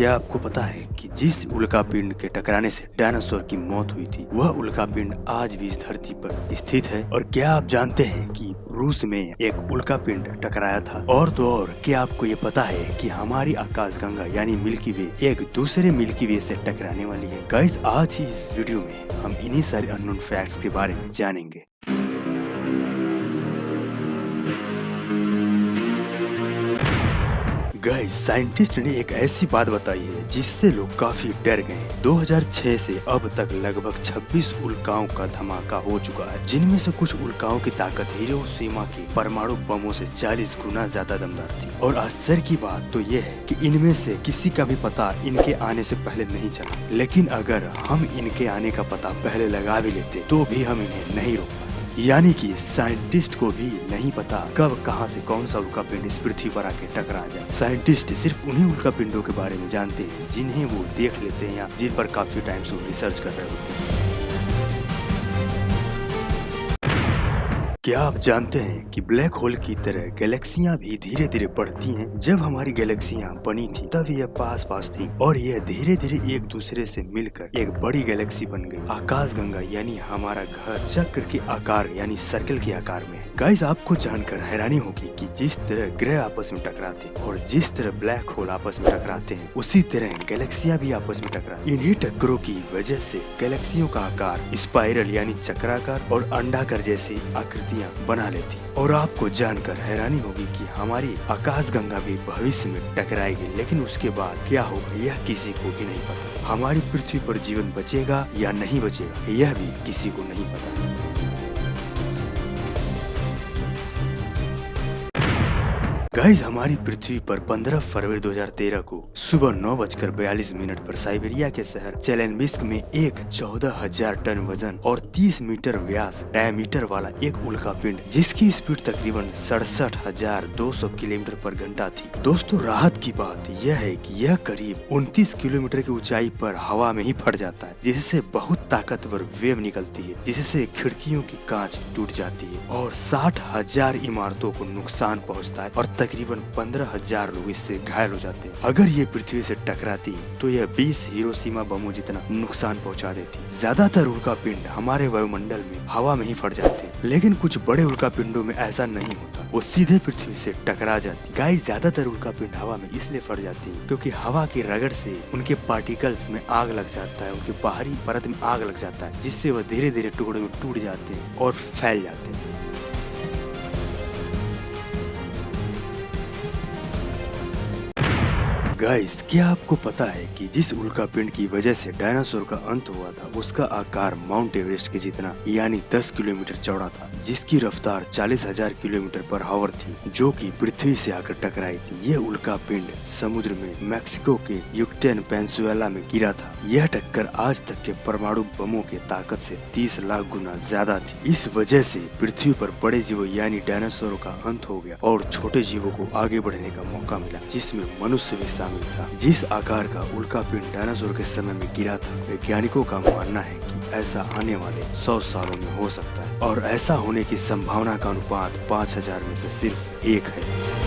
क्या आपको पता है कि जिस उल्कापिंड के टकराने से डायनासोर की मौत हुई थी वह उल्कापिंड आज भी इस धरती पर स्थित है? और क्या आप जानते हैं कि रूस में एक उल्कापिंड टकराया था? और तो और क्या आपको ये पता है कि हमारी आकाशगंगा यानी मिल्की वे एक दूसरे मिल्की वे से टकराने वाली है? गाइस, आज ही इस वीडियो में हम इन्हीं सारे अननोन फैक्ट्स के बारे में जानेंगे। गाइस, साइंटिस्ट ने एक ऐसी बात बताई है जिससे लोग काफी डर गए। 2006 से अब तक लगभग 26 उल्काओं का धमाका हो चुका है, जिनमें से कुछ उल्काओं की ताकत हिरोशिमा के परमाणु बमों से 40 गुना ज्यादा दमदार थी। और आश्चर्य की बात तो ये है कि इनमें से किसी का भी पता इनके आने से पहले नहीं चला। लेकिन अगर हम इनके आने का पता पहले लगा भी लेते तो भी हम इन्हें नहीं रोक पाते। यानी कि साइंटिस्ट को भी नहीं पता कब कहां से कौन सा उल्कापिंड इस पृथ्वी पर आके टकरा जाए। साइंटिस्ट सिर्फ उन्हीं उल्कापिंडों के बारे में जानते हैं जिन्हें वो देख लेते हैं या जिन पर काफी टाइम से रिसर्च कर रहे होते हैं। क्या आप जानते हैं कि ब्लैक होल की तरह गैलेक्सियां भी धीरे धीरे बढ़ती हैं? जब हमारी गैलेक्सियां बनी थी तब यह पास पास थी और यह धीरे धीरे एक दूसरे से मिलकर एक बड़ी गैलेक्सी बन गई। आकाशगंगा यानी हमारा घर चक्र के आकार यानी सर्कल के आकार में है। गाइस, आपको जानकर हैरानी होगी कि जिस तरह ग्रह आपस में टकराते हैं और जिस तरह ब्लैक होल आपस में टकराते हैं उसी तरह गैलेक्सियां भी आपस में टकराती हैं। इन्हीं टक्करों की वजह से गैलेक्सियों का आकार स्पाइरल यानी चक्राकार और अंडाकार जैसी आकृतियां बना लेती हैं। और आपको जानकर हैरानी होगी कि हमारी आकाशगंगा भी भविष्य में टकराएगी, लेकिन उसके बाद क्या होगा यह किसी को भी नहीं पता। हमारी पृथ्वी पर जीवन बचेगा या नहीं बचेगा यह भी किसी को नहीं पता। गाइस, हमारी पृथ्वी पर 15 फरवरी 2013 को सुबह 9:42 पर साइबेरिया के शहर चेलेनबिस्क में एक 14,000 टन वजन और 30 मीटर व्यास डायमीटर वाला एक उल्कापिंड जिसकी स्पीड तकरीबन 67,200 किलोमीटर पर घंटा थी। दोस्तों, राहत की बात यह है कि यह करीब 29 किलोमीटर की ऊंचाई पर हवा में ही फट जाता है, जिससे बहुत ताकतवर वेव निकलती है, जिससे खिड़कियों की कांच टूट जाती है और 60,000 इमारतों को नुकसान पहुँचता है और तकरीबन 15,000 लोग इससे घायल हो जाते हैं। अगर ये पृथ्वी से टकराती तो यह 20 हिरोशिमा बमों जितना नुकसान पहुंचा देती। ज्यादातर उल्कापिंड हमारे वायुमंडल में हवा में ही फट जाते हैं, लेकिन कुछ बड़े उल्कापिंडों में ऐसा नहीं होता, वो सीधे पृथ्वी से टकरा जाती। गाइस, ज्यादातर उल्कापिंड हवा में इसलिए फट जाती है क्योंकि हवा की रगड़ से उनके पार्टिकल्स में आग लग जाता है, उनके बाहरी परत में आग लग जाता है, जिससे वह धीरे धीरे टुकड़ों में टूट जाते हैं और फैल जाते हैं। गाइस, क्या आपको पता है कि जिस उल्कापिंड की वजह से डायनासोर का अंत हुआ था उसका आकार माउंट एवरेस्ट के जितना यानी 10 किलोमीटर चौड़ा था, जिसकी रफ्तार 40,000 किलोमीटर पर आवर थी, जो कि पृथ्वी से आकर टकराई थी। यह उल्कापिंड समुद्र में मैक्सिको के युक्टेन पेनिनसुला में गिरा था। यह टक्कर आज तक के परमाणु बमों के ताकत से 30 लाख गुना ज्यादा थी। इस वजह से पृथ्वी पर बड़े जीवों यानी डायनासोरों का अंत हो गया और छोटे जीवों को आगे बढ़ने का मौका मिला, जिसमें मनुष्य भी शामिल था। जिस आकार का उल्कापिंड डायनासोर के समय में गिरा था, वैज्ञानिकों का मानना है कि ऐसा आने वाले 100 सालों में हो सकता है और ऐसा होने की संभावना का अनुपात 5,000 में से सिर्फ 1 है।